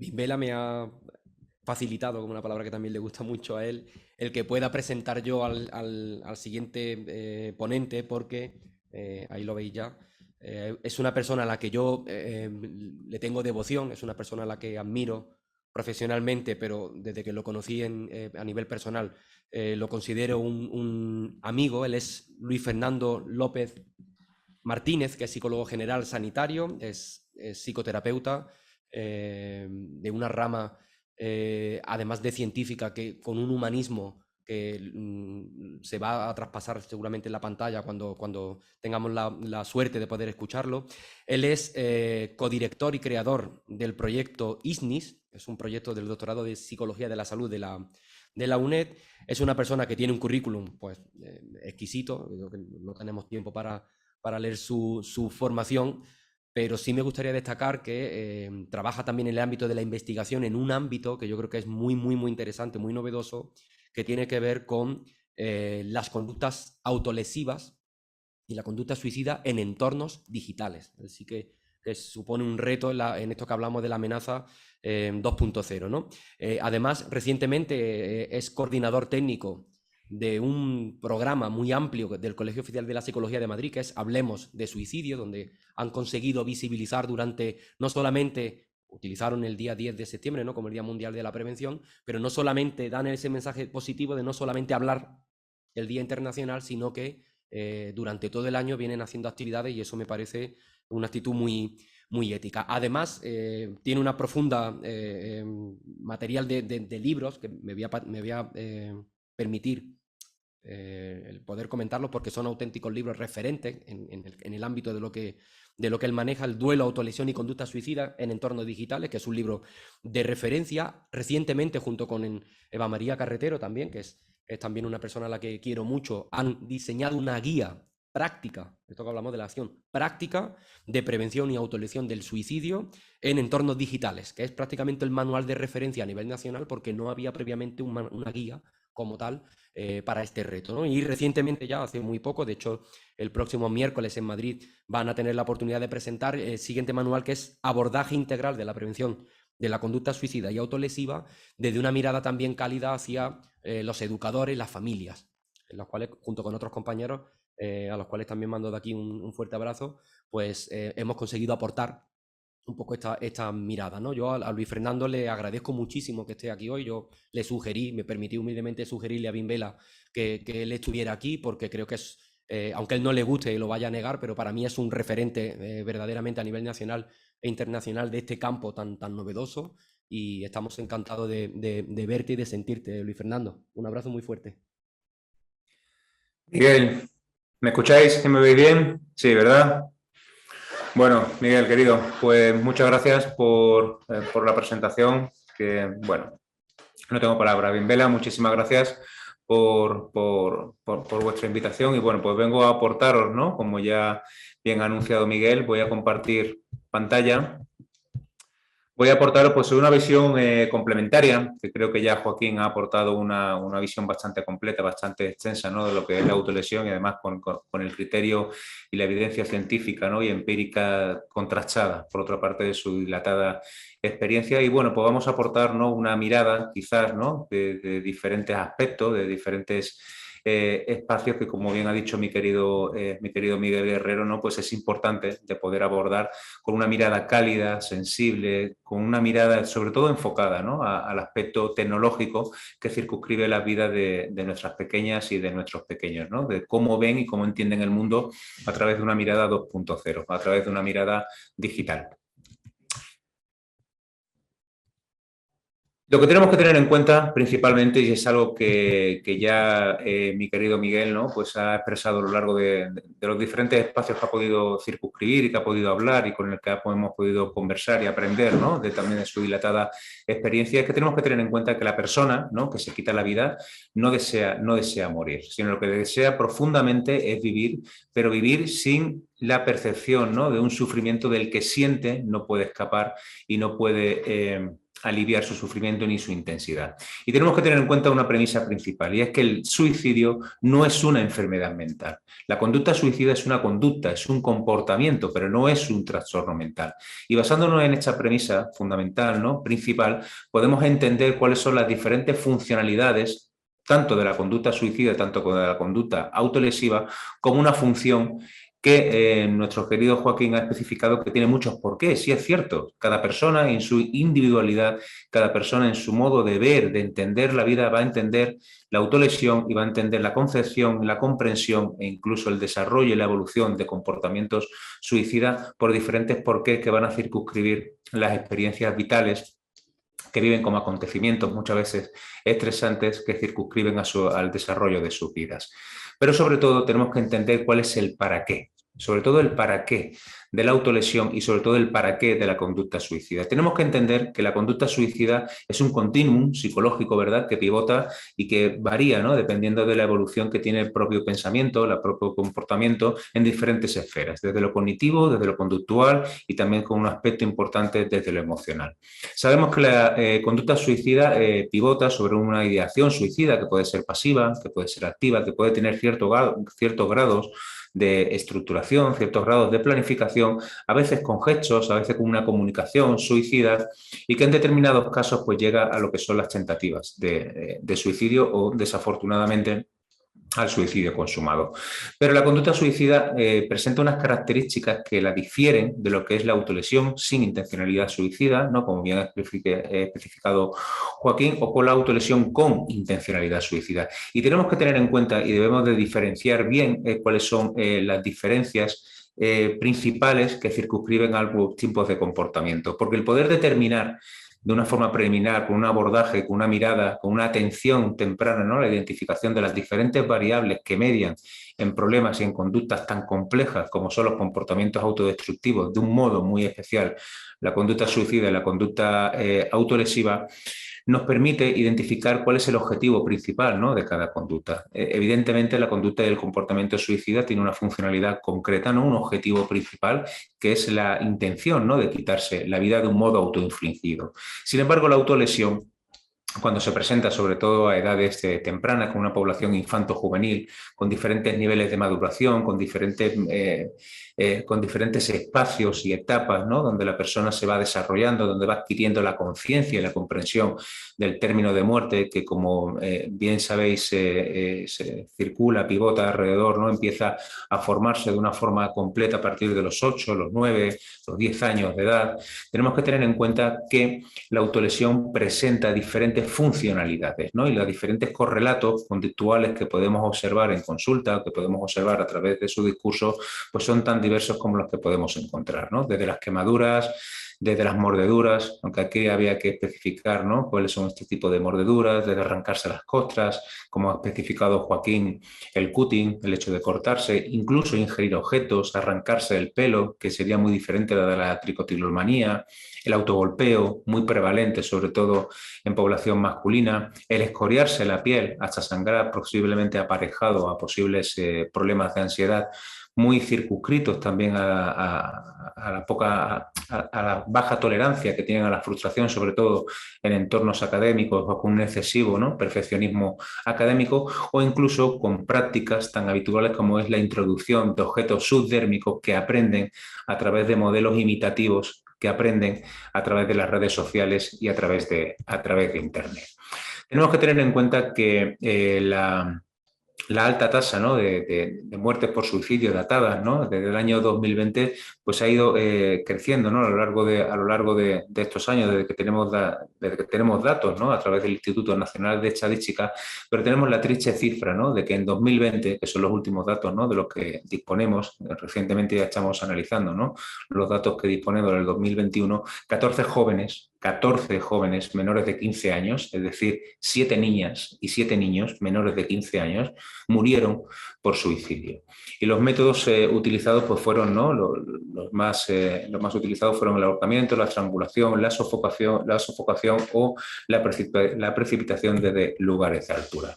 Bimbela me ha facilitado, como una palabra que también le gusta mucho a él, el que pueda presentar yo al siguiente ponente, porque ahí lo veis ya. Es una persona a la que yo le tengo devoción, es una persona a la que admiro profesionalmente, pero desde que lo conocí a nivel personal lo considero un amigo. Él es Luis Fernando López Martínez, que es psicólogo general sanitario, es psicoterapeuta de una rama, además de científica, que con un humanismo que se va a traspasar seguramente en la pantalla cuando tengamos la suerte de poder escucharlo. Él es codirector y creador del proyecto ISNIS, es un proyecto del doctorado de Psicología de la Salud de la UNED. Es una persona que tiene un currículum pues, exquisito, no tenemos tiempo para leer su formación, pero sí me gustaría destacar que trabaja también en el ámbito de la investigación, en un ámbito que yo creo que es muy, muy, muy interesante, muy novedoso, que tiene que ver con las conductas autolesivas y la conducta suicida en entornos digitales. Así que supone un reto en esto que hablamos de la amenaza 2.0, ¿no? Además, recientemente es coordinador técnico de un programa muy amplio del Colegio Oficial de la Psicología de Madrid, que es Hablemos de Suicidio, donde han conseguido visibilizar durante, no solamente utilizaron el día 10 de septiembre, ¿no?, como el Día Mundial de la Prevención, pero no solamente dan ese mensaje positivo de no solamente hablar el Día Internacional, sino que durante todo el año vienen haciendo actividades, y eso me parece una actitud muy, muy ética. Además, tiene una profunda material de libros que me voy a permitir el poder comentarlos, porque son auténticos libros referentes en el ámbito de lo que él maneja: El duelo, autolesión y conducta suicida en entornos digitales, que es un libro de referencia. Recientemente, junto con Eva María Carretero también, que es también una persona a la que quiero mucho, han diseñado una guía práctica, esto que hablamos de la acción, práctica de prevención y autolesión del suicidio en entornos digitales, que es prácticamente el manual de referencia a nivel nacional, porque no había previamente una guía como tal para este reto, ¿no? Y recientemente, ya hace muy poco, de hecho el próximo miércoles en Madrid van a tener la oportunidad de presentar el siguiente manual, que es Abordaje integral de la prevención de la conducta suicida y autolesiva, desde una mirada también cálida hacia los educadores, las familias, en los cuales, junto con otros compañeros, a los cuales también mando de aquí un fuerte abrazo, pues hemos conseguido aportar un poco esta mirada, ¿no? Yo a Luis Fernando le agradezco muchísimo que esté aquí hoy. Yo le sugerí, me permití humildemente sugerirle a Bimbela que él estuviera aquí, porque creo que es, aunque a él no le guste y lo vaya a negar, pero para mí es un referente verdaderamente a nivel nacional e internacional de este campo tan novedoso, y estamos encantados de verte y de sentirte, Luis Fernando. Un abrazo muy fuerte. Miguel, ¿me escucháis? ¿Me veis bien? Sí, ¿verdad? Bueno, Miguel, querido, pues muchas gracias por la presentación, que, bueno, no tengo palabras. Bienvela, muchísimas gracias por vuestra invitación, y, bueno, pues vengo a aportaros, ¿no? Como ya bien ha anunciado Miguel, voy a compartir pantalla. Voy a aportaros pues una visión complementaria, que creo que ya Joaquín ha aportado una visión bastante completa, bastante extensa, ¿no?, de lo que es la autolesión, y además con el criterio y la evidencia científica, ¿no?, y empírica contrastada, por otra parte, de su dilatada experiencia. Y, bueno, pues vamos a aportar, ¿no?, una mirada quizás, ¿no?, de diferentes aspectos, de diferentes espacios que, como bien ha dicho mi querido Miguel Guerrero, ¿no?, pues es importante de poder abordar con una mirada cálida, sensible, con una mirada sobre todo enfocada, ¿no?, al aspecto tecnológico que circunscribe la vida de nuestras pequeñas y de nuestros pequeños, ¿no?, de cómo ven y cómo entienden el mundo a través de una mirada 2.0, a través de una mirada digital. Lo que tenemos que tener en cuenta principalmente, y es algo que ya mi querido Miguel, ¿no?, pues ha expresado a lo largo de los diferentes espacios que ha podido circunscribir y que ha podido hablar y con el que hemos podido conversar y aprender, ¿no?, también de su dilatada experiencia, es que tenemos que tener en cuenta que la persona, ¿no?, que se quita la vida no desea morir, sino lo que desea profundamente es vivir, pero vivir sin la percepción, ¿no?, de un sufrimiento del que siente no puede escapar y no puede aliviar su sufrimiento ni su intensidad. Y tenemos que tener en cuenta una premisa principal, y es que el suicidio no es una enfermedad mental. La conducta suicida es una conducta, es un comportamiento, pero no es un trastorno mental. Y basándonos en esta premisa fundamental, ¿no?, principal, podemos entender cuáles son las diferentes funcionalidades tanto de la conducta suicida, tanto como de la conducta autolesiva, como una función que nuestro querido Joaquín ha especificado que tiene muchos porqués. Y es cierto, cada persona en su individualidad, cada persona en su modo de ver, de entender la vida, va a entender la autolesión y va a entender la concepción, la comprensión e incluso el desarrollo y la evolución de comportamientos suicidas por diferentes porqués que van a circunscribir las experiencias vitales que viven como acontecimientos muchas veces estresantes que circunscriben al desarrollo de sus vidas. Pero sobre todo tenemos que entender cuál es el para qué, sobre todo el para qué de la autolesión y sobre todo el para qué de la conducta suicida. Tenemos que entender que la conducta suicida es un continuum psicológico, ¿verdad?, que pivota y que varía, ¿no?, dependiendo de la evolución que tiene el propio pensamiento, el propio comportamiento en diferentes esferas, desde lo cognitivo, desde lo conductual y también con un aspecto importante desde lo emocional. Sabemos que la conducta suicida pivota sobre una ideación suicida que puede ser pasiva, que puede ser activa, que puede tener ciertos grados de estructuración, ciertos grados de planificación, a veces con gestos, a veces con una comunicación suicida y que en determinados casos pues llega a lo que son las tentativas de suicidio o desafortunadamente al suicidio consumado. Pero la conducta suicida presenta unas características que la difieren de lo que es la autolesión sin intencionalidad suicida, ¿no?, como bien ha especificado Joaquín, o con la autolesión con intencionalidad suicida. Y tenemos que tener en cuenta y debemos de diferenciar bien cuáles son las diferencias principales que circunscriben a algunos tipos de comportamiento, porque el poder determinar de una forma preliminar, con un abordaje, con una mirada, con una atención temprana, ¿no?, la identificación de las diferentes variables que median en problemas y en conductas tan complejas como son los comportamientos autodestructivos, de un modo muy especial la conducta suicida y la conducta autolesiva, nos permite identificar cuál es el objetivo principal, ¿no?, de cada conducta. Evidentemente, la conducta y el comportamiento suicida tiene una funcionalidad concreta, ¿no?, un objetivo principal, que es la intención, ¿no?, de quitarse la vida de un modo autoinfligido. Sin embargo, la autolesión, cuando se presenta sobre todo a edades tempranas, con una población infanto-juvenil, con diferentes niveles de maduración, con diferentes espacios y etapas, ¿no?, donde la persona se va desarrollando, donde va adquiriendo la conciencia y la comprensión del término de muerte, que como bien sabéis se circula, pivota alrededor, ¿no?, empieza a formarse de una forma completa a partir de los 8, los 9, los 10 años de edad. Tenemos que tener en cuenta que la autolesión presenta diferentes funcionalidades, ¿no?, y los diferentes correlatos conductuales que podemos observar en consulta, que podemos observar a través de su discurso, pues son tan diversos como los que podemos encontrar, ¿no?, desde las quemaduras, desde las mordeduras, aunque aquí había que especificar, ¿no?, cuáles son este tipo de mordeduras, desde arrancarse las costras, como ha especificado Joaquín, el cutting, el hecho de cortarse, incluso ingerir objetos, arrancarse el pelo, que sería muy diferente de la tricotilomanía, el autogolpeo, muy prevalente, sobre todo en población masculina, el escoriarse la piel hasta sangrar, posiblemente aparejado a posibles problemas de ansiedad, muy circunscritos también a la baja tolerancia que tienen a la frustración, sobre todo en entornos académicos o con un excesivo, ¿no?, perfeccionismo académico, o incluso con prácticas tan habituales como es la introducción de objetos subdérmicos que aprenden a través de modelos imitativos, que aprenden a través de las redes sociales y a través de Internet. Tenemos que tener en cuenta que la alta tasa, ¿no?, de muertes por suicidio datadas, ¿no?, desde el año 2020, pues ha ido creciendo, ¿no?, a lo largo de estos años, desde que tenemos datos, ¿no?, a través del Instituto Nacional de Estadística, pero tenemos la triste cifra, ¿no?, de que en 2020, que son los últimos datos, ¿no?, de los que disponemos, recientemente ya estamos analizando, ¿no?, los datos que disponemos del 2021, 14 jóvenes menores de 15 años, es decir, 7 niñas y 7 niños menores de 15 años, murieron por suicidio. Y los métodos utilizados pues fueron, ¿no?, los más utilizados fueron el ahorcamiento, la estrangulación, la sofocación o la precipitación desde lugares de altura.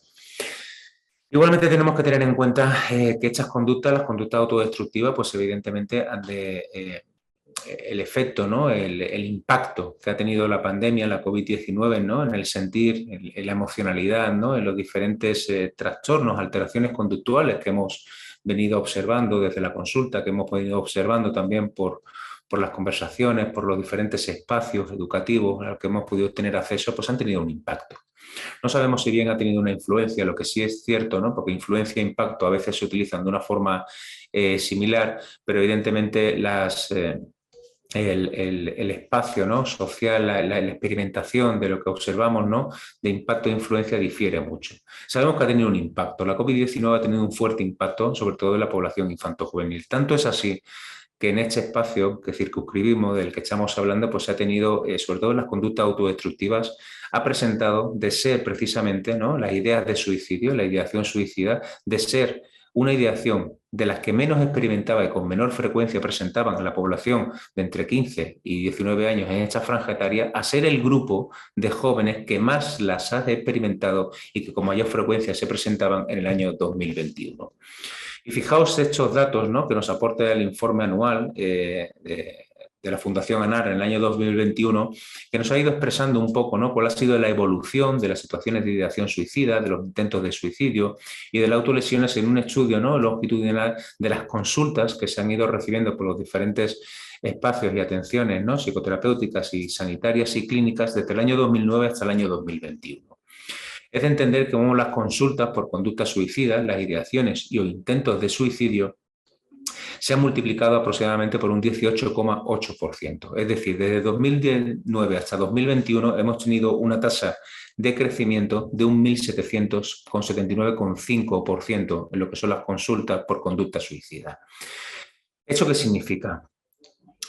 Igualmente tenemos que tener en cuenta que estas conductas, las conductas autodestructivas, pues evidentemente han de el efecto, ¿no? El impacto que ha tenido la pandemia, la COVID-19, ¿no? En el sentir, en la emocionalidad, ¿no? En los diferentes trastornos, alteraciones conductuales que hemos venido observando desde la consulta, que hemos venido observando también por las conversaciones, por los diferentes espacios educativos a los que hemos podido tener acceso, pues han tenido un impacto. No sabemos si bien ha tenido una influencia, lo que sí es cierto, ¿no? Porque influencia e impacto a veces se utilizan de una forma similar, pero evidentemente el espacio, ¿no? social, la experimentación de lo que observamos, ¿no? de impacto e influencia difiere mucho. Sabemos que ha tenido un impacto. La COVID-19 ha tenido un fuerte impacto, sobre todo en la población infanto-juvenil. Tanto es así que en este espacio que circunscribimos, del que estamos hablando, pues ha tenido, sobre todo en las conductas autodestructivas, ha presentado de ser precisamente, ¿no? las ideas de suicidio, la ideación suicida, de ser una ideación de las que menos experimentaba y con menor frecuencia presentaban en la población de entre 15 y 19 años en esta franja etaria, a ser el grupo de jóvenes que más las ha experimentado y que con mayor frecuencia se presentaban en el año 2021. Y fijaos estos datos, ¿no? que nos aporta el informe anual de la Fundación ANAR en el año 2021, que nos ha ido expresando un poco, ¿no? cuál ha sido la evolución de las situaciones de ideación suicida, de los intentos de suicidio y de las autolesiones en un estudio, ¿no? longitudinal de las consultas que se han ido recibiendo por los diferentes espacios y atenciones, ¿no? psicoterapéuticas y sanitarias y clínicas desde el año 2009 hasta el año 2021. Es de entender que como las consultas por conductas suicidas, las ideaciones y o intentos de suicidio se han multiplicado aproximadamente por un 18,8%. Es decir, desde 2009 hasta 2021 hemos tenido una tasa de crecimiento de un 1.779,5% en lo que son las consultas por conducta suicida. ¿Esto qué significa?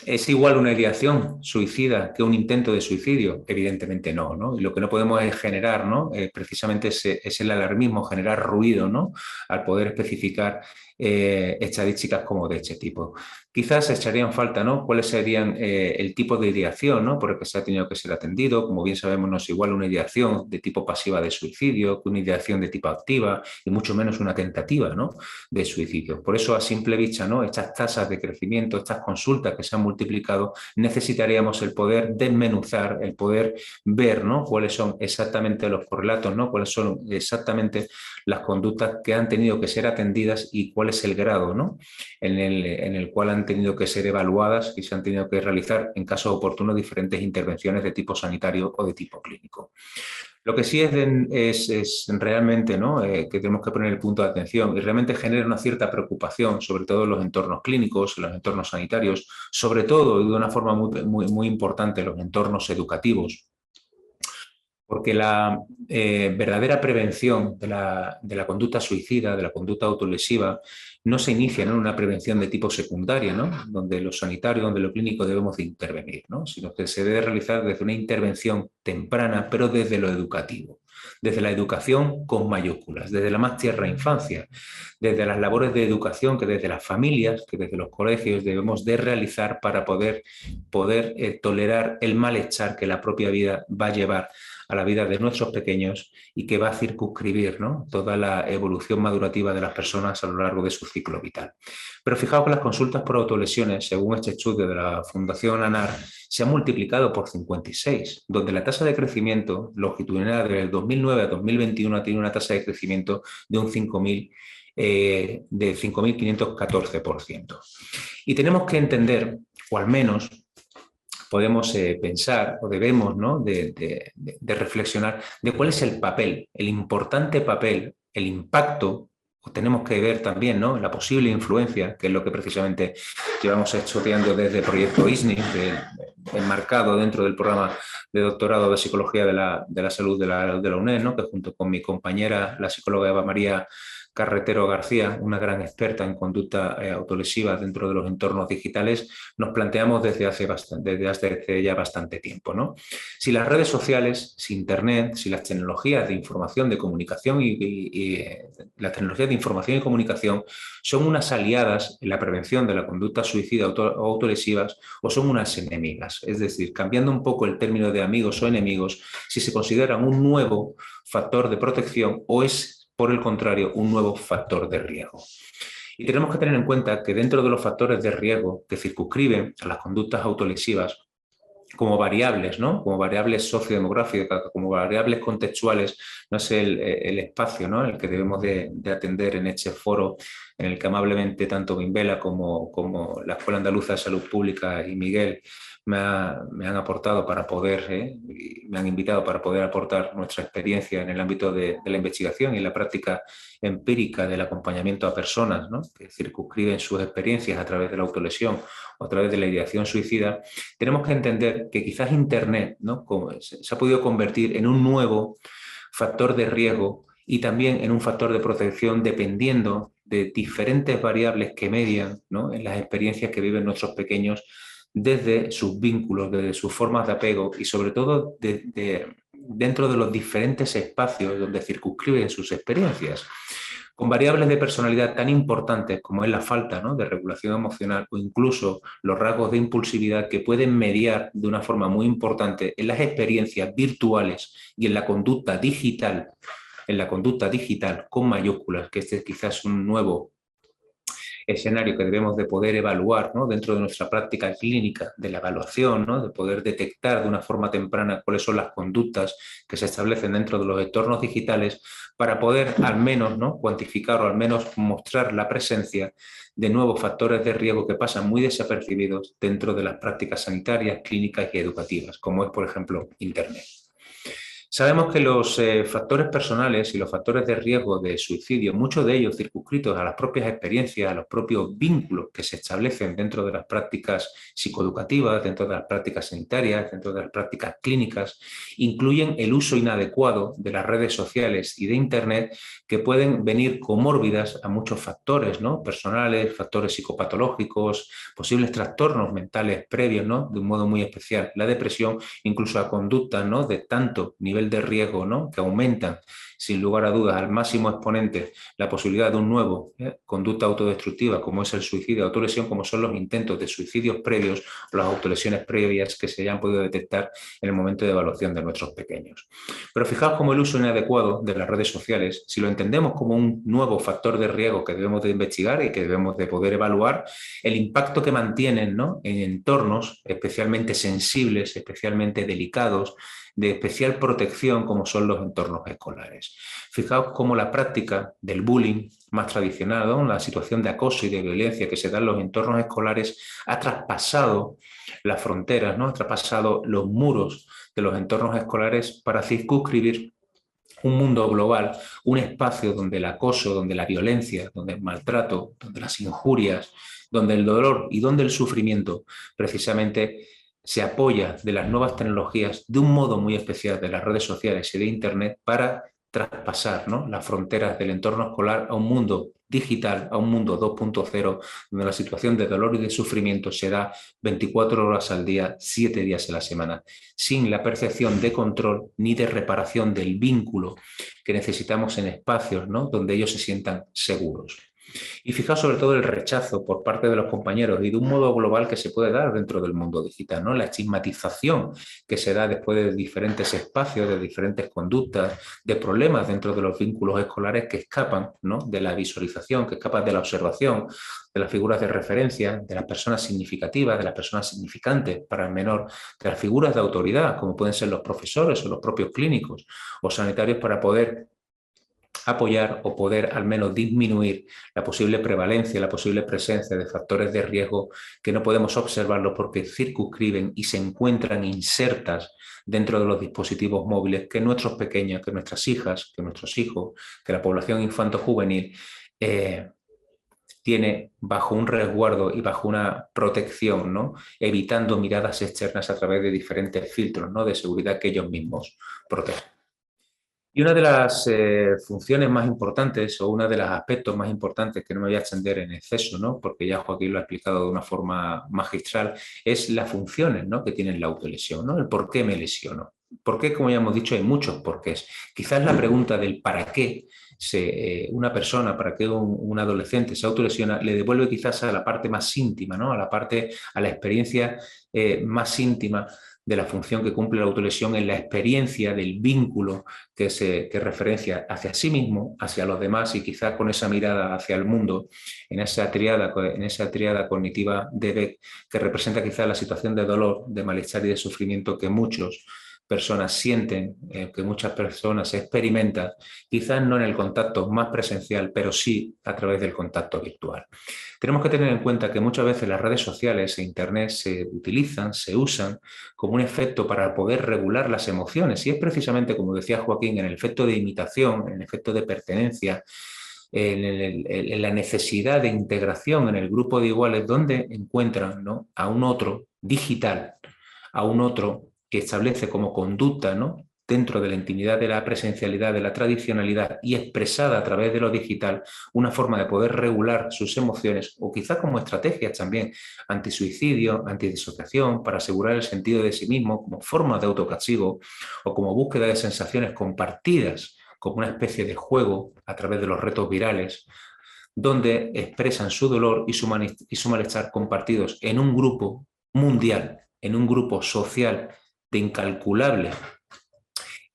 ¿Es igual una ideación suicida que un intento de suicidio? Evidentemente no, ¿no? Y lo que no podemos es generar, ¿no? Precisamente es el alarmismo, generar ruido, ¿no? Al poder especificar estadísticas como de este tipo. Quizás echarían falta, ¿no? ¿Cuáles serían el tipo de ideación, ¿no? por el que se ha tenido que ser atendido? Como bien sabemos, no es igual una ideación de tipo pasiva de suicidio que una ideación de tipo activa y mucho menos una tentativa, ¿no? de suicidio. Por eso, a simple vista, ¿no? estas tasas de crecimiento, estas consultas que se han multiplicado, necesitaríamos el poder desmenuzar, el poder ver, ¿no? cuáles son exactamente los correlatos, ¿no? cuáles son exactamente las conductas que han tenido que ser atendidas y cuál es el grado, ¿no? en el cual han tenido que ser evaluadas y se han tenido que realizar, en caso oportuno, diferentes intervenciones de tipo sanitario o de tipo clínico. Lo que sí es realmente, ¿no? que tenemos que poner el punto de atención y realmente genera una cierta preocupación, sobre todo en los entornos clínicos, en los entornos sanitarios, sobre todo y de una forma muy importante en los entornos educativos. Porque la verdadera prevención de la conducta suicida, de la conducta autolesiva, no se inicia en una prevención de tipo secundaria, ¿no? donde lo sanitario, donde lo clínico debemos de intervenir, ¿no? sino que se debe realizar desde una intervención temprana, pero desde lo educativo, desde la educación con mayúsculas, desde la más tierna infancia, desde las labores de educación que desde las familias, que desde los colegios debemos de realizar para poder tolerar el malestar que la propia vida va a llevar a la vida de nuestros pequeños y que va a circunscribir, ¿no? toda la evolución madurativa de las personas a lo largo de su ciclo vital. Pero fijaos que las consultas por autolesiones, según este estudio de la Fundación ANAR, se han multiplicado por 56, donde la tasa de crecimiento longitudinal desde el 2009 a 2021 tiene una tasa de crecimiento de un 5.514%. Y tenemos que entender, o al menos podemos pensar o debemos, ¿no? de reflexionar de cuál es el papel, el importante papel, el impacto, o tenemos que ver también, ¿no? la posible influencia, que es lo que precisamente llevamos estudiando desde el proyecto ISNI, enmarcado dentro del programa de doctorado de Psicología de la Salud de la UNED, ¿no? que junto con mi compañera, la psicóloga Eva María Carretero García, una gran experta en conducta autolesiva dentro de los entornos digitales, nos planteamos desde hace ya bastante tiempo, ¿no? Si las redes sociales, si Internet, si las tecnologías de información, de comunicación y las tecnologías de información y comunicación son unas aliadas en la prevención de la conducta suicida o autolesivas o son unas enemigas. Es decir, cambiando un poco el término de amigos o enemigos, si se consideran un nuevo factor de protección o es por el contrario, un nuevo factor de riesgo. Y tenemos que tener en cuenta que dentro de los factores de riesgo que circunscriben a las conductas autolesivas, como variables, ¿no? Como variables sociodemográficas, como variables contextuales, no es el espacio, ¿no? El que debemos de atender en este foro, en el que amablemente tanto Bimbela como la Escuela Andaluza de Salud Pública y Miguel me han aportado para poder, me han invitado para poder aportar nuestra experiencia en el ámbito de la investigación y la práctica empírica del acompañamiento a personas, ¿no? Que circunscriben sus experiencias a través de la autolesión o a través de la ideación suicida. Tenemos que entender que quizás Internet, ¿no? Se ha podido convertir en un nuevo factor de riesgo y también en un factor de protección dependiendo de diferentes variables que median, ¿no? En las experiencias que viven nuestros pequeños desde sus vínculos, desde sus formas de apego y sobre todo dentro de los diferentes espacios donde circunscriben sus experiencias, con variables de personalidad tan importantes como es la falta, ¿no? De regulación emocional o incluso los rasgos de impulsividad que pueden mediar de una forma muy importante en las experiencias virtuales y en la conducta digital con mayúsculas, que este es quizás un nuevo escenario que debemos de poder evaluar, ¿no? Dentro de nuestra práctica clínica de la evaluación, ¿no? De poder detectar de una forma temprana cuáles son las conductas que se establecen dentro de los entornos digitales para poder al menos, ¿no? Cuantificar o al menos mostrar la presencia de nuevos factores de riesgo que pasan muy desapercibidos dentro de las prácticas sanitarias, clínicas y educativas, como es, por ejemplo, Internet. Sabemos que los factores personales y los factores de riesgo de suicidio, muchos de ellos circunscritos a las propias experiencias, a los propios vínculos que se establecen dentro de las prácticas psicoeducativas, dentro de las prácticas sanitarias, dentro de las prácticas clínicas, incluyen el uso inadecuado de las redes sociales y de Internet que pueden venir comórbidas a muchos factores, ¿no? Personales, factores psicopatológicos, posibles trastornos mentales previos, ¿no? De un modo muy especial, la depresión, incluso a conductas, ¿no? De tanto nivel de riesgo, ¿no? Que aumentan sin lugar a dudas al máximo exponente la posibilidad de un nuevo conducta autodestructiva como es el suicidio o autolesión, como son los intentos de suicidios previos o las autolesiones previas que se hayan podido detectar en el momento de evaluación de nuestros pequeños. Pero fijaos cómo el uso inadecuado de las redes sociales, si lo entendemos como un nuevo factor de riesgo que debemos de investigar y que debemos de poder evaluar, el impacto que mantienen, ¿no? En entornos especialmente sensibles, especialmente delicados, de especial protección como son los entornos escolares. Fijaos cómo la práctica del bullying más tradicional, ¿no? La situación de acoso y de violencia que se da en los entornos escolares ha traspasado las fronteras, ¿no? Ha traspasado los muros de los entornos escolares para circunscribir un mundo global, un espacio donde el acoso, donde la violencia, donde el maltrato, donde las injurias, donde el dolor y donde el sufrimiento precisamente se apoya de las nuevas tecnologías, de un modo muy especial de las redes sociales y de Internet para traspasar, ¿no? Las fronteras del entorno escolar a un mundo digital, a un mundo 2.0, donde la situación de dolor y de sufrimiento se da 24 horas al día, 7 días a la semana, sin la percepción de control ni de reparación del vínculo que necesitamos en espacios, ¿no? Donde ellos se sientan seguros. Y fijaos sobre todo el rechazo por parte de los compañeros y de un modo global que se puede dar dentro del mundo digital, ¿no? La estigmatización que se da después de diferentes espacios, de diferentes conductas, de problemas dentro de los vínculos escolares que escapan, ¿no? De la visualización, que escapan de la observación, de las figuras de referencia, de las personas significativas, de las personas significantes para el menor, de las figuras de autoridad, como pueden ser los profesores o los propios clínicos o sanitarios, para poder apoyar o poder al menos disminuir la posible prevalencia, la posible presencia de factores de riesgo que no podemos observarlos porque circunscriben y se encuentran insertas dentro de los dispositivos móviles que nuestros pequeños, que nuestras hijas, que nuestros hijos, que la población infanto-juvenil tiene bajo un resguardo y bajo una protección, ¿no? Evitando miradas externas a través de diferentes filtros, ¿no? De seguridad que ellos mismos protegen. Y una de las funciones más importantes o uno de los aspectos más importantes, que no me voy a extender en exceso, ¿no? Porque ya Joaquín lo ha explicado de una forma magistral, es las funciones, ¿no? Que tiene la autolesión, ¿no? El por qué me lesiono. ¿Por qué? Como ya hemos dicho, hay muchos porqués. Quizás la pregunta del para qué una persona, para qué un adolescente se autolesiona, le devuelve quizás a la parte más íntima, ¿no? A la experiencia más íntima de la función que cumple la autolesión en la experiencia del vínculo que referencia hacia sí mismo, hacia los demás y quizás con esa mirada hacia el mundo, en esa tríada cognitiva de Beck, que representa quizás la situación de dolor, de malestar y de sufrimiento que muchas personas sienten, que muchas personas experimentan, quizás no en el contacto más presencial, pero sí a través del contacto virtual. Tenemos que tener en cuenta que muchas veces las redes sociales e Internet se utilizan, se usan como un efecto para poder regular las emociones. Y es precisamente, como decía Joaquín, en el efecto de imitación, en el efecto de pertenencia, en la necesidad de integración en el grupo de iguales, donde encuentran, ¿no?, a un otro digital, a un otro que establece como conducta, ¿no?, dentro de la intimidad de la presencialidad, de la tradicionalidad y expresada a través de lo digital, una forma de poder regular sus emociones o quizás como estrategias también antisuicidio, antidisociación, para asegurar el sentido de sí mismo, como forma de autocastigo o como búsqueda de sensaciones compartidas, como una especie de juego a través de los retos virales, donde expresan su dolor y su malestar compartidos en un grupo mundial, en un grupo social de incalculable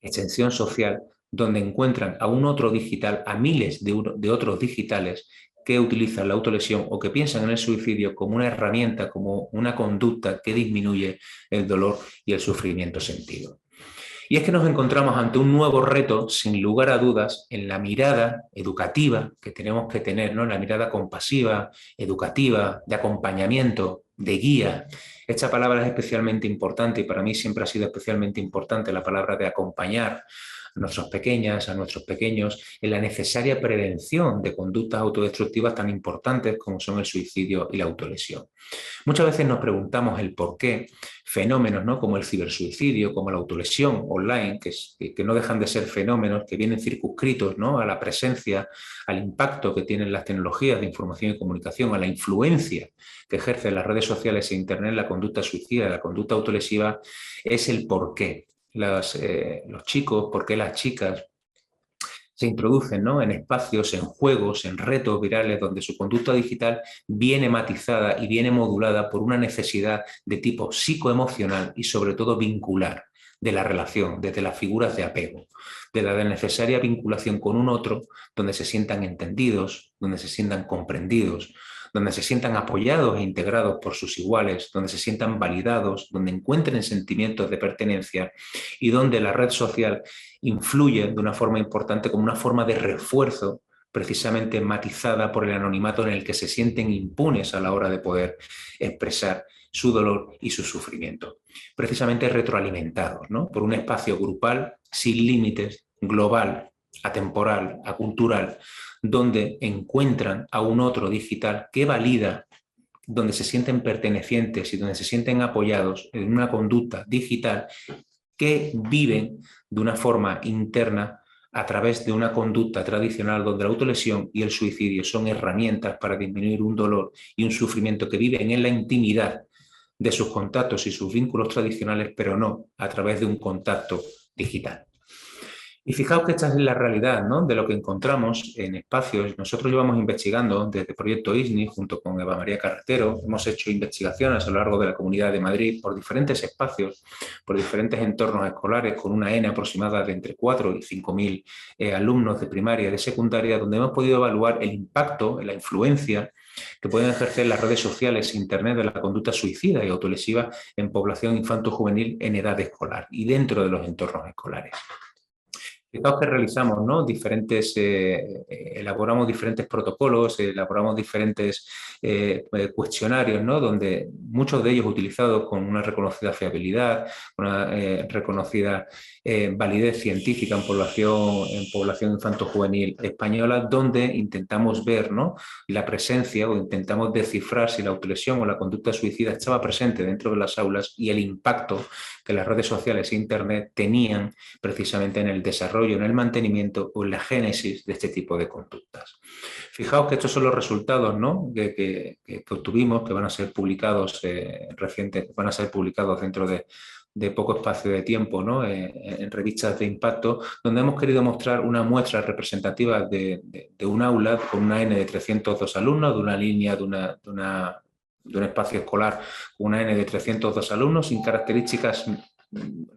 extensión social, donde encuentran a un otro digital, a miles de otros digitales que utilizan la autolesión o que piensan en el suicidio como una herramienta, como una conducta que disminuye el dolor y el sufrimiento sentido. Y es que nos encontramos ante un nuevo reto, sin lugar a dudas, en la mirada educativa que tenemos que tener, ¿no?, en la mirada compasiva, educativa, de acompañamiento, de guía. Esta palabra es especialmente importante y para mí siempre ha sido especialmente importante la palabra de acompañar a nuestras pequeñas, a nuestros pequeños, en la necesaria prevención de conductas autodestructivas tan importantes como son el suicidio y la autolesión. Muchas veces nos preguntamos el por qué fenómenos, ¿no?, como el cibersuicidio, como la autolesión online, que no dejan de ser fenómenos que vienen circunscritos, ¿no?, a la presencia, al impacto que tienen las tecnologías de información y comunicación, a la influencia que ejercen las redes sociales e Internet en la conducta suicida, la conducta autolesiva, es el por qué. Los chicos, por qué las chicas se introducen, ¿no?, en espacios, en juegos, en retos virales, donde su conducta digital viene matizada y viene modulada por una necesidad de tipo psicoemocional y sobre todo vincular de la relación, desde las figuras de apego, de la necesaria vinculación con un otro, donde se sientan entendidos, donde se sientan comprendidos, donde se sientan apoyados e integrados por sus iguales, donde se sientan validados, donde encuentren sentimientos de pertenencia y donde la red social influye de una forma importante como una forma de refuerzo precisamente matizada por el anonimato en el que se sienten impunes a la hora de poder expresar su dolor y su sufrimiento. Precisamente retroalimentados, ¿no?, por un espacio grupal sin límites, global, atemporal, acultural, donde encuentran a un otro digital que valida, donde se sienten pertenecientes y donde se sienten apoyados en una conducta digital que viven de una forma interna a través de una conducta tradicional donde la autolesión y el suicidio son herramientas para disminuir un dolor y un sufrimiento que viven en la intimidad de sus contactos y sus vínculos tradicionales, pero no a través de un contacto digital. Y fijaos que esta es la realidad, ¿no?, de lo que encontramos en espacios. Nosotros llevamos investigando desde el Proyecto ISNI, junto con Eva María Carretero, hemos hecho investigaciones a lo largo de la Comunidad de Madrid por diferentes espacios, por diferentes entornos escolares, con una N aproximada de entre 4 y 5.000 alumnos de primaria y de secundaria, donde hemos podido evaluar el impacto, la influencia que pueden ejercer las redes sociales e Internet de la conducta suicida y autolesiva en población infanto-juvenil en edad escolar y dentro de los entornos escolares. Fijaos que realizamos, ¿no?, elaboramos diferentes protocolos, elaboramos diferentes cuestionarios, ¿no?, donde muchos de ellos utilizados con una reconocida fiabilidad, una reconocida validez científica en población infanto-juvenil española, donde intentamos ver, ¿no?, la presencia o intentamos descifrar si la autolesión o la conducta suicida estaba presente dentro de las aulas y el impacto que las redes sociales e Internet tenían precisamente en el desarrollo, en el mantenimiento o en la génesis de este tipo de conductas. Fijaos que estos son los resultados, ¿no?, que obtuvimos, que van a ser publicados van a ser publicados dentro de poco espacio de tiempo, ¿no?, en revistas de impacto, donde hemos querido mostrar una muestra representativa de un aula con una N de 302 alumnos, de una línea de una de un espacio escolar con una N de 302 alumnos sin características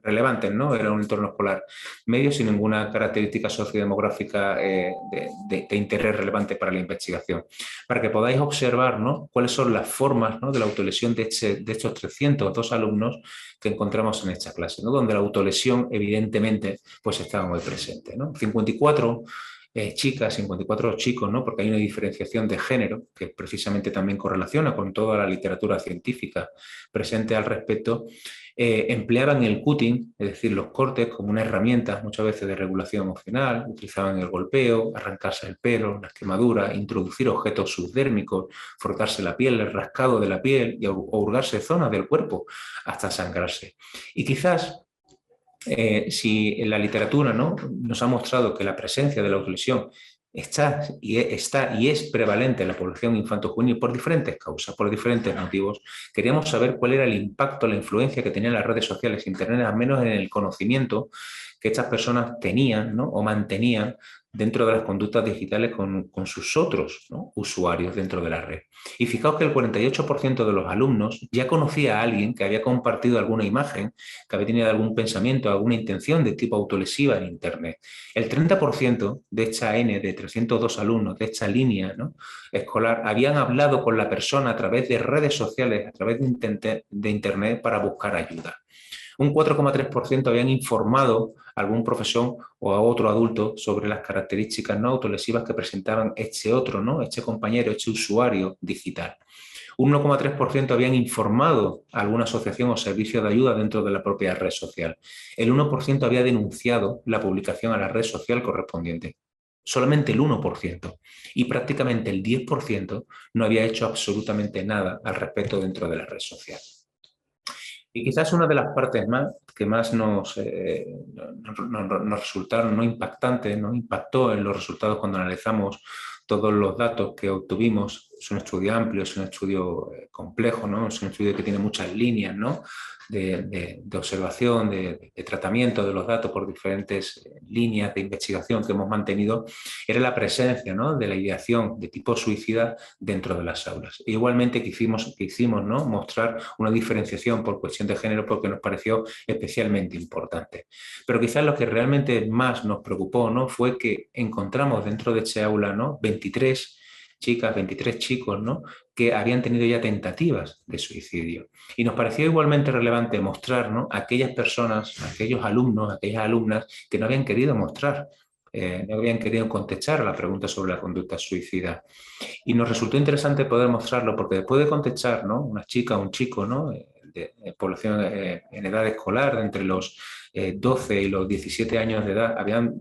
relevantes, ¿no? Era un entorno escolar medio sin ninguna característica sociodemográfica de interés relevante para la investigación. Para que podáis observar, ¿no?, cuáles son las formas, ¿no?, de la autolesión de estos 302 alumnos que encontramos en esta clase, ¿no?, donde la autolesión evidentemente pues estaba muy presente, ¿no? 54 chicas, 54 chicos, ¿no?, porque hay una diferenciación de género que precisamente también correlaciona con toda la literatura científica presente al respecto. Empleaban el cutting, es decir, los cortes, como una herramienta muchas veces de regulación emocional. Utilizaban el golpeo, arrancarse el pelo, las quemaduras, introducir objetos subdérmicos, frotarse la piel, el rascado de la piel y hurgarse zonas del cuerpo hasta sangrarse. Y quizás si en la literatura, ¿no?, nos ha mostrado que la presencia de la autolesión está y es prevalente en la población infanto-juvenil por diferentes causas, por diferentes motivos, queríamos saber cuál era el impacto, la influencia que tenían las redes sociales, Internet, al menos en el conocimiento que estas personas tenían, ¿no?, o mantenían dentro de las conductas digitales con sus otros, ¿no?, usuarios dentro de la red. Y fijaos que el 48% de los alumnos ya conocía a alguien que había compartido alguna imagen, que había tenido algún pensamiento, alguna intención de tipo autolesiva en Internet. El 30% de esta N, de 302 alumnos, de esta línea, ¿no?, escolar, habían hablado con la persona a través de redes sociales, a través de Internet para buscar ayuda. Un 4,3% habían informado a algún profesor o a otro adulto sobre las características no autolesivas que presentaban este otro, ¿no?, este compañero, este usuario digital. Un 1,3% habían informado a alguna asociación o servicio de ayuda dentro de la propia red social. El 1% había denunciado la publicación a la red social correspondiente. Solamente el 1%. Y prácticamente el 10% no había hecho absolutamente nada al respecto dentro de la red social. Y quizás una de las partes que más nos resultaron no impactantes, nos impactó en los resultados cuando analizamos todos los datos que obtuvimos. Es un estudio amplio, es un estudio complejo, ¿no? Es un estudio que tiene muchas líneas, ¿no?, de observación, de tratamiento de los datos por diferentes líneas de investigación que hemos mantenido. Era la presencia, ¿no?, de la ideación de tipo suicida dentro de las aulas. E igualmente quisimos, ¿no?, mostrar una diferenciación por cuestión de género porque nos pareció especialmente importante. Pero quizás lo que realmente más nos preocupó, ¿no?, fue que encontramos dentro de este aula, ¿no?, 23 chicas, 23 chicos, ¿no?, que habían tenido ya tentativas de suicidio. Y nos pareció igualmente relevante mostrar, ¿no?, a aquellas personas, a aquellos alumnos, a aquellas alumnas que no habían querido mostrar, no habían querido contestar a la pregunta sobre la conducta suicida. Y nos resultó interesante poder mostrarlo porque después de contestar, ¿no?, una chica o un chico, ¿no?, de población en edad escolar, de entre los 12 y los 17 años de edad, habían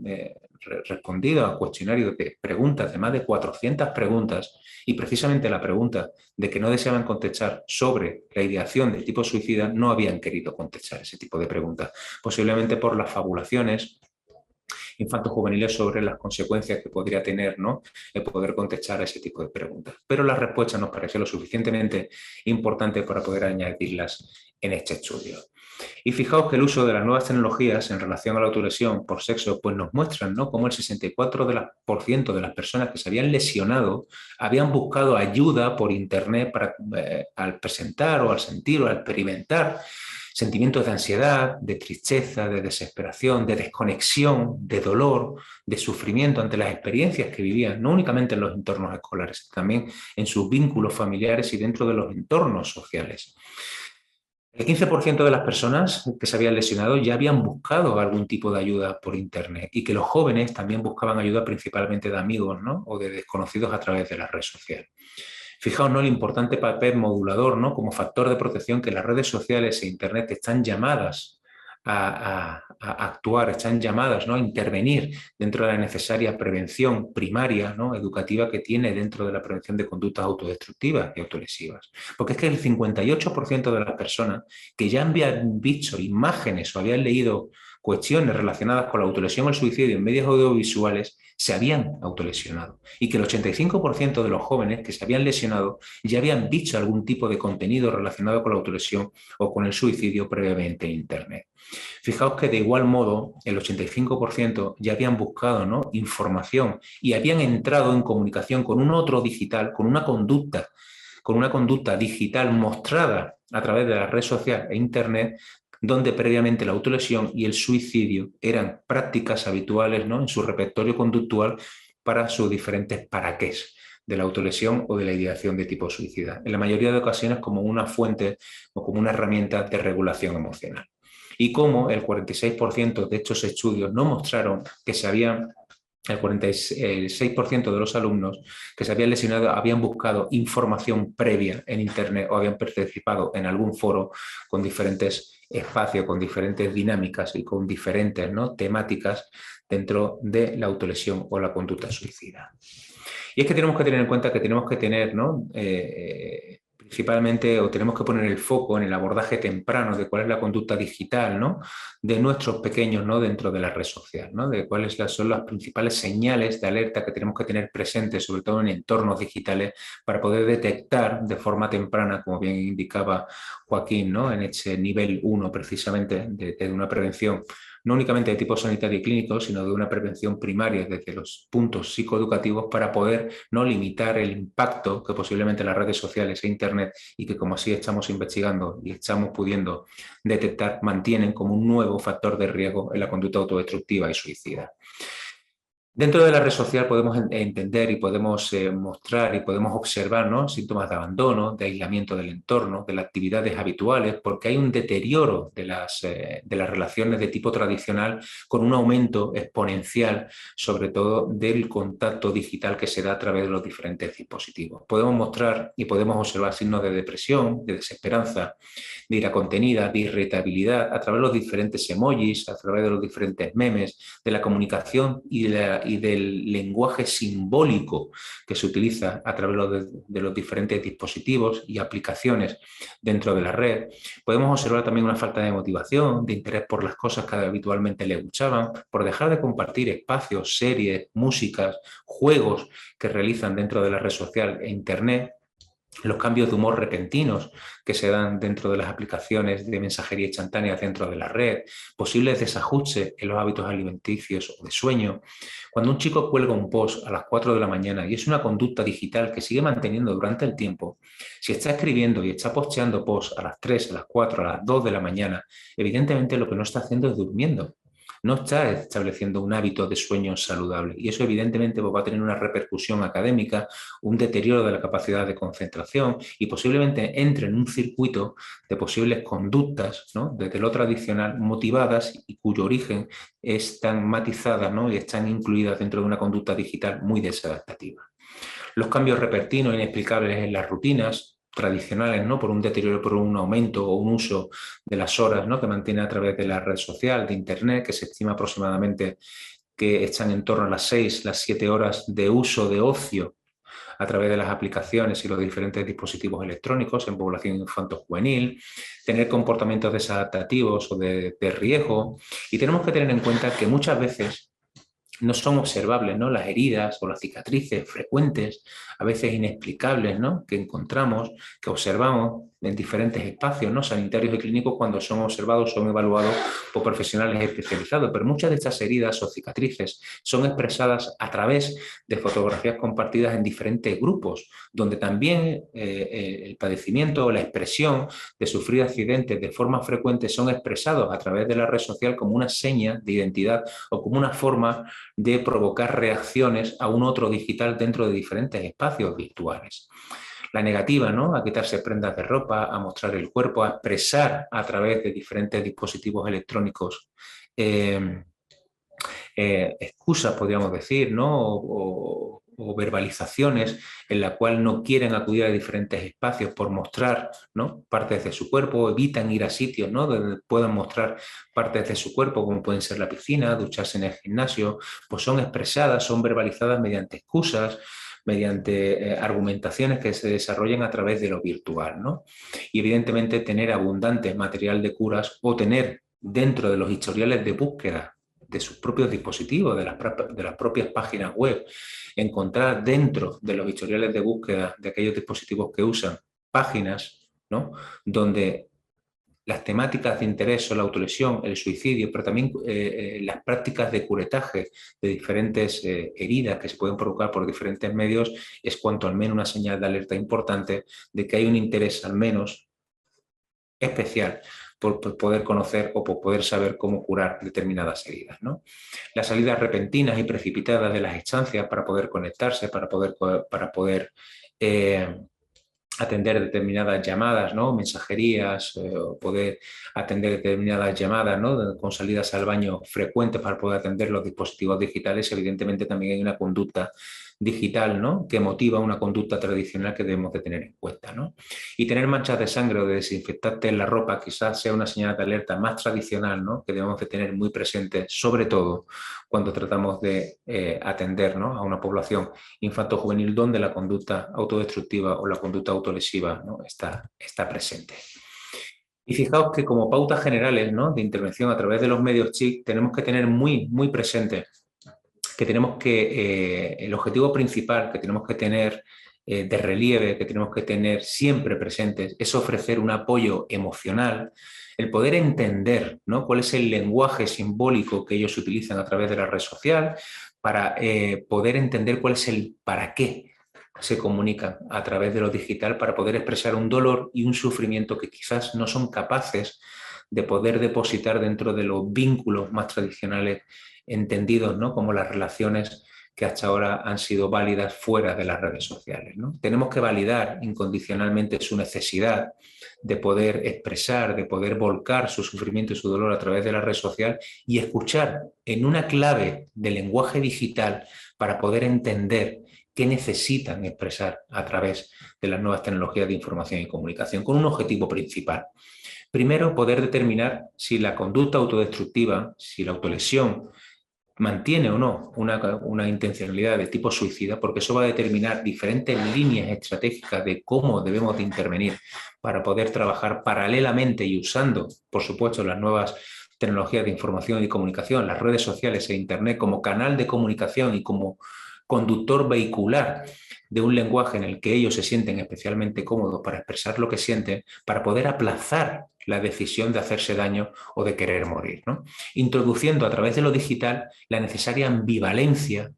respondido a cuestionarios de preguntas, de más de 400 preguntas, y precisamente la pregunta de que no deseaban contestar sobre la ideación del tipo suicida, no habían querido contestar ese tipo de preguntas, posiblemente por las fabulaciones infanto-juveniles sobre las consecuencias que podría tener, ¿no?, el poder contestar a ese tipo de preguntas. Pero la respuesta nos pareció lo suficientemente importante para poder añadirlas en este estudio. Y fijaos que el uso de las nuevas tecnologías en relación a la autolesión por sexo pues nos muestran, ¿no?, cómo el 64% de las personas que se habían lesionado habían buscado ayuda por Internet para, al presentar o al sentir o al experimentar sentimientos de ansiedad, de tristeza, de desesperación, de desconexión, de dolor, de sufrimiento ante las experiencias que vivían, no únicamente en los entornos escolares, también en sus vínculos familiares y dentro de los entornos sociales. El 15% de las personas que se habían lesionado ya habían buscado algún tipo de ayuda por Internet y que los jóvenes también buscaban ayuda principalmente de amigos, ¿no?, o de desconocidos a través de la red social. Fijaos, ¿no?, el importante papel modulador, ¿no?, como factor de protección que las redes sociales e Internet están llamadas a actuar, están llamadas, ¿no?, a intervenir dentro de la necesaria prevención primaria, ¿no?, educativa que tiene dentro de la prevención de conductas autodestructivas y autolesivas. Porque es que el 58% de las personas que ya habían visto imágenes o habían leído cuestiones relacionadas con la autolesión o el suicidio en medios audiovisuales se habían autolesionado y que el 85% de los jóvenes que se habían lesionado ya habían visto algún tipo de contenido relacionado con la autolesión o con el suicidio previamente en Internet. Fijaos que de igual modo el 85% ya habían buscado, ¿no?, información y habían entrado en comunicación con un otro digital, con una conducta con una conducta digital mostrada a través de la red social e Internet, donde previamente la autolesión y el suicidio eran prácticas habituales, ¿no?, en su repertorio conductual para sus diferentes paraqués de la autolesión o de la ideación de tipo suicida, en la mayoría de ocasiones como una fuente o como una herramienta de regulación emocional. Y como el 46% de estos estudios no mostraron que se habían, el 46% de los alumnos que se habían lesionado habían buscado información previa en Internet o habían participado en algún foro con diferentes espacios, con diferentes dinámicas y con diferentes, ¿no?, temáticas dentro de la autolesión o la conducta suicida. Y es que tenemos que tener en cuenta que tenemos que tener, ¿no?, principalmente, o tenemos que poner el foco en el abordaje temprano de cuál es la conducta digital, ¿no?, de nuestros pequeños, ¿no?, dentro de la red social, ¿no?, de cuáles son las principales señales de alerta que tenemos que tener presentes, sobre todo en entornos digitales, para poder detectar de forma temprana, como bien indicaba Joaquín, ¿no?, en ese nivel 1 precisamente de una prevención no únicamente de tipo sanitario y clínico, sino de una prevención primaria desde los puntos psicoeducativos para poder no limitar el impacto que posiblemente las redes sociales e Internet, y que como así estamos investigando y estamos pudiendo detectar, mantienen como un nuevo factor de riesgo en la conducta autodestructiva y suicida. Dentro de la red social podemos entender y podemos mostrar y podemos observar, ¿no?, síntomas de abandono, de aislamiento del entorno, de las actividades habituales, porque hay un deterioro de las relaciones de tipo tradicional con un aumento exponencial, sobre todo del contacto digital que se da a través de los diferentes dispositivos. Podemos mostrar y podemos observar signos de depresión, de desesperanza, de ira contenida, de irritabilidad, a través de los diferentes emojis, a través de los diferentes memes, de la comunicación y del lenguaje simbólico que se utiliza a través de los diferentes dispositivos y aplicaciones dentro de la red. Podemos observar también una falta de motivación, de interés por las cosas que habitualmente les gustaban, por dejar de compartir espacios, series, músicas, juegos que realizan dentro de la red social e Internet. Los cambios de humor repentinos que se dan dentro de las aplicaciones de mensajería instantánea dentro de la red, posibles desajustes en los hábitos alimenticios o de sueño. Cuando un chico cuelga un post a las 4 de la mañana y es una conducta digital que sigue manteniendo durante el tiempo, si está escribiendo y está posteando posts a las 3, a las 4, a las 2 de la mañana, evidentemente lo que no está haciendo es durmiendo. No está estableciendo un hábito de sueño saludable, y eso evidentemente va a tener una repercusión académica, un deterioro de la capacidad de concentración, y posiblemente entre en un circuito de posibles conductas, ¿no?, desde lo tradicional, motivadas y cuyo origen están matizadas, ¿no?, y están incluidas dentro de una conducta digital muy desadaptativa. Los cambios repentinos e inexplicables en las rutinas tradicionales, ¿no?, por un deterioro, por un aumento o un uso de las horas, ¿no?, que mantiene a través de la red social, de Internet, que se estima aproximadamente que están en torno a las 6, las 7 horas de uso de ocio a través de las aplicaciones y los diferentes dispositivos electrónicos en población infanto-juvenil, tener comportamientos desadaptativos o de riesgo. Y tenemos que tener en cuenta que muchas veces no son observables, ¿no?, las heridas o las cicatrices frecuentes, a veces inexplicables, ¿no?, que encontramos, que observamos en diferentes espacios, ¿no?, sanitarios y clínicos, cuando son observados, son evaluados por profesionales especializados. Pero muchas de estas heridas o cicatrices son expresadas a través de fotografías compartidas en diferentes grupos, donde también el padecimiento o la expresión de sufrir accidentes de forma frecuente son expresados a través de la red social como una seña de identidad o como una forma de provocar reacciones a un otro digital dentro de diferentes espacios virtuales. La negativa, ¿no?, a quitarse prendas de ropa, a mostrar el cuerpo, a expresar a través de diferentes dispositivos electrónicos excusas, podríamos decir, ¿no?, o verbalizaciones en la cual no quieren acudir a diferentes espacios por mostrar, ¿no?, partes de su cuerpo, evitan ir a sitios, ¿no?, donde puedan mostrar partes de su cuerpo, como pueden ser la piscina, ducharse en el gimnasio, pues son expresadas, son verbalizadas mediante excusas, mediante argumentaciones que se desarrollan a través de lo virtual, ¿no? Y evidentemente tener abundante material de curas o tener dentro de los historiales de búsqueda de sus propios dispositivos, de las propias páginas web, encontrar dentro de los historiales de búsqueda de aquellos dispositivos que usan páginas, ¿no?, donde las temáticas de interés son la autolesión, el suicidio, pero también las prácticas de curetaje de diferentes heridas que se pueden provocar por diferentes medios, es cuanto al menos una señal de alerta importante de que hay un interés al menos especial por poder conocer o por poder saber cómo curar determinadas heridas, ¿no? Las salidas repentinas y precipitadas de las estancias para poder conectarse, para poder atender determinadas llamadas, ¿no? Mensajerías, o poder atender determinadas llamadas, ¿no? Con salidas al baño frecuentes para poder atender los dispositivos digitales. Evidentemente también hay una conducta digital, ¿no? Que motiva una conducta tradicional que debemos de tener en cuenta, ¿no? Y tener manchas de sangre o de desinfectante en la ropa quizás sea una señal de alerta más tradicional, ¿no? Que debemos de tener muy presente, sobre todo cuando tratamos de atender, ¿no? A una población infanto-juvenil donde la conducta autodestructiva o la conducta autolesiva, ¿no? está presente. Y fijaos que como pautas generales, ¿no? De intervención a través de los medios TIC tenemos que tener muy, muy presente que tenemos que, el objetivo principal que tenemos que tener de relieve, que tenemos que tener siempre presentes, es ofrecer un apoyo emocional, el poder entender, ¿no? Cuál es el lenguaje simbólico que ellos utilizan a través de la red social, para poder entender cuál es el para qué se comunican a través de lo digital, para poder expresar un dolor y un sufrimiento que quizás no son capaces de poder depositar dentro de los vínculos más tradicionales entendidos, ¿no? Como las relaciones que hasta ahora han sido válidas fuera de las redes sociales, ¿no? Tenemos que validar incondicionalmente su necesidad de poder expresar, de poder volcar su sufrimiento y su dolor a través de la red social y escuchar en una clave de lenguaje digital para poder entender qué necesitan expresar a través de las nuevas tecnologías de información y comunicación, con un objetivo principal. Primero, poder determinar si la conducta autodestructiva, si la autolesión mantiene o no una intencionalidad de tipo suicida, porque eso va a determinar diferentes líneas estratégicas de cómo debemos de intervenir para poder trabajar paralelamente y usando, por supuesto, las nuevas tecnologías de información y comunicación, las redes sociales e Internet como canal de comunicación y como conductor vehicular de un lenguaje en el que ellos se sienten especialmente cómodos para expresar lo que sienten, para poder aplazar la decisión de hacerse daño o de querer morir, ¿no? Introduciendo a través de lo digital la necesaria ambivalencia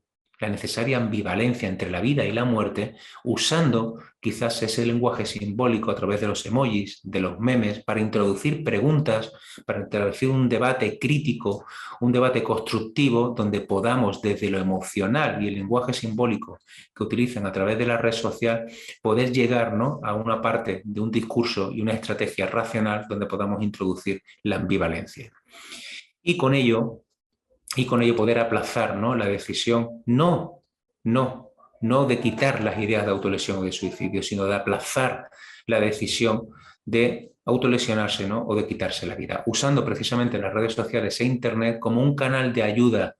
entre la vida y la muerte, usando quizás ese lenguaje simbólico a través de los emojis, de los memes, para introducir preguntas, para introducir un debate crítico, un debate constructivo, donde podamos desde lo emocional y el lenguaje simbólico que utilizan a través de la red social, poder llegar, ¿no? A una parte de un discurso y una estrategia racional donde podamos introducir la ambivalencia. Y con ello poder aplazar, ¿no? La decisión, no de quitar las ideas de autolesión o de suicidio, sino de aplazar la decisión de autolesionarse, ¿no? O de quitarse la vida, usando precisamente las redes sociales e Internet como un canal de ayuda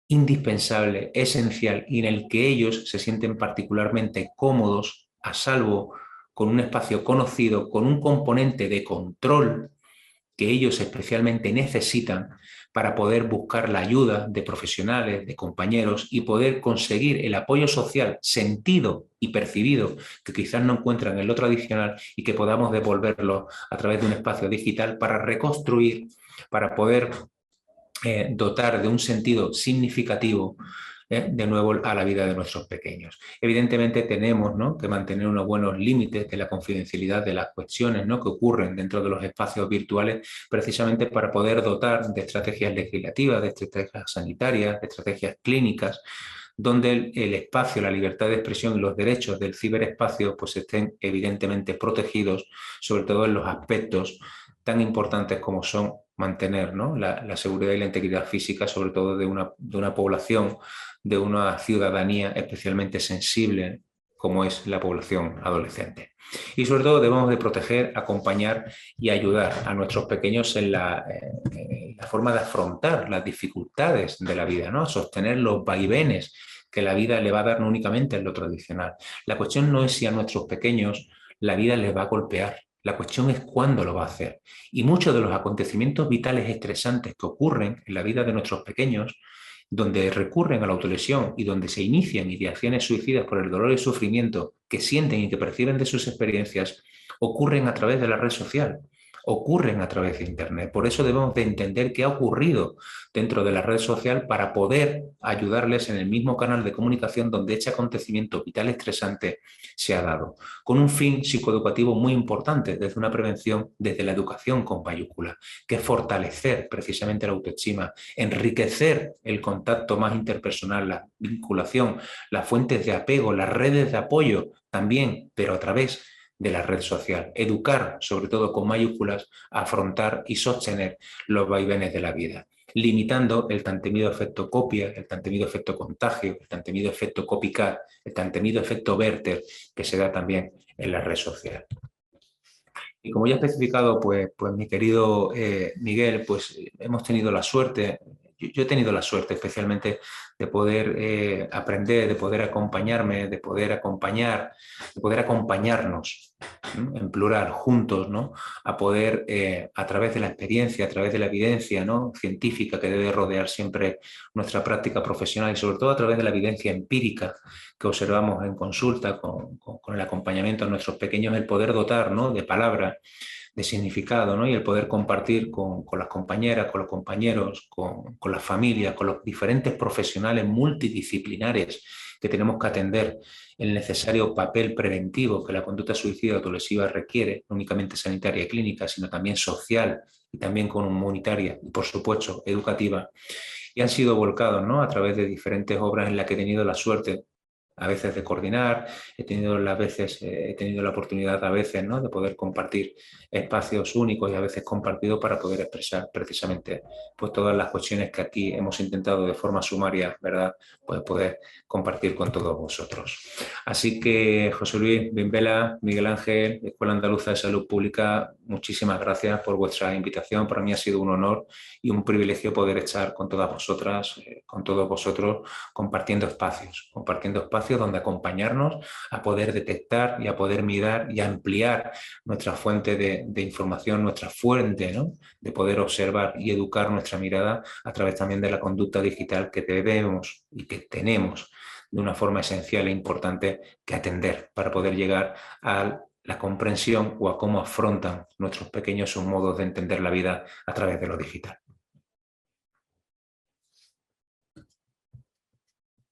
indispensable, esencial, y en el que ellos se sienten particularmente cómodos, a salvo, con un espacio conocido, con un componente de control que ellos especialmente necesitan para poder buscar la ayuda de profesionales, de compañeros y poder conseguir el apoyo social sentido y percibido que quizás no encuentran en lo tradicional y que podamos devolverlo a través de un espacio digital para reconstruir, para poder dotar de un sentido significativo de nuevo a la vida de nuestros pequeños. Evidentemente tenemos, ¿no? Que mantener unos buenos límites de la confidencialidad de las cuestiones, ¿no? Que ocurren dentro de los espacios virtuales, precisamente para poder dotar de estrategias legislativas, de estrategias sanitarias, de estrategias clínicas, donde el espacio, la libertad de expresión y los derechos del ciberespacio pues estén evidentemente protegidos, sobre todo en los aspectos tan importantes como son mantener, ¿no? la seguridad y la integridad física, sobre todo de una población, de una ciudadanía especialmente sensible como es la población adolescente. Y sobre todo debemos de proteger, acompañar y ayudar a nuestros pequeños en la forma de afrontar las dificultades de la vida, ¿no? Sostener los vaivenes que la vida le va a dar no únicamente en lo tradicional. La cuestión no es si a nuestros pequeños la vida les va a golpear. La cuestión es cuándo lo va a hacer. Y muchos de los acontecimientos vitales estresantes que ocurren en la vida de nuestros pequeños, donde recurren a la autolesión y donde se inician ideaciones suicidas por el dolor y sufrimiento que sienten y que perciben de sus experiencias, ocurren a través de la red social, ocurren a través de Internet. Por eso debemos de entender qué ha ocurrido dentro de la red social para poder ayudarles en el mismo canal de comunicación donde ese acontecimiento vital estresante se ha dado, con un fin psicoeducativo muy importante, desde una prevención, desde la educación con mayúscula, que es fortalecer precisamente la autoestima, enriquecer el contacto más interpersonal, la vinculación, las fuentes de apego, las redes de apoyo también, pero a través de la red social. Educar, sobre todo con mayúsculas, a afrontar y sostener los vaivenes de la vida, limitando el tan temido efecto copia, el tan temido efecto contagio, el tan temido efecto copycat, el tan temido efecto Werther, que se da también en la red social. Y como ya he especificado, pues mi querido Miguel, pues hemos tenido la suerte, yo he tenido la suerte especialmente de poder aprender, de poder acompañarme, de poder acompañar, de poder acompañarnos, ¿no? En plural, juntos, ¿no? A poder, a través de la experiencia, a través de la evidencia, ¿no? Científica que debe rodear siempre nuestra práctica profesional y sobre todo a través de la evidencia empírica que observamos en consulta con el acompañamiento a nuestros pequeños, el poder dotar, ¿no? De palabra, de significado, ¿no? Y el poder compartir con las compañeras, con los compañeros, con las familias, con los diferentes profesionales multidisciplinares que tenemos que atender el necesario papel preventivo que la conducta suicida autolesiva requiere, no únicamente sanitaria y clínica, sino también social y también comunitaria y, por supuesto, educativa. Y han sido volcados, ¿no? A través de diferentes obras en las que he tenido la suerte a veces de coordinar, he tenido la oportunidad a veces, ¿no? De poder compartir espacios únicos y a veces compartidos para poder expresar precisamente pues todas las cuestiones que aquí hemos intentado de forma sumaria, ¿verdad? Pues poder compartir con todos vosotros. Así que José Luis, Bienvela, Miguel Ángel, Escuela Andaluza de Salud Pública, muchísimas gracias por vuestra invitación. Para mí ha sido un honor y un privilegio poder estar con todas vosotras, con todos vosotros, compartiendo espacios donde acompañarnos a poder detectar y a poder mirar y a ampliar nuestra fuente de información, nuestra fuente, ¿no? De poder observar y educar nuestra mirada a través también de la conducta digital que debemos y que tenemos de una forma esencial e importante que atender para poder llegar a la comprensión o a cómo afrontan nuestros pequeños sus modos de entender la vida a través de lo digital.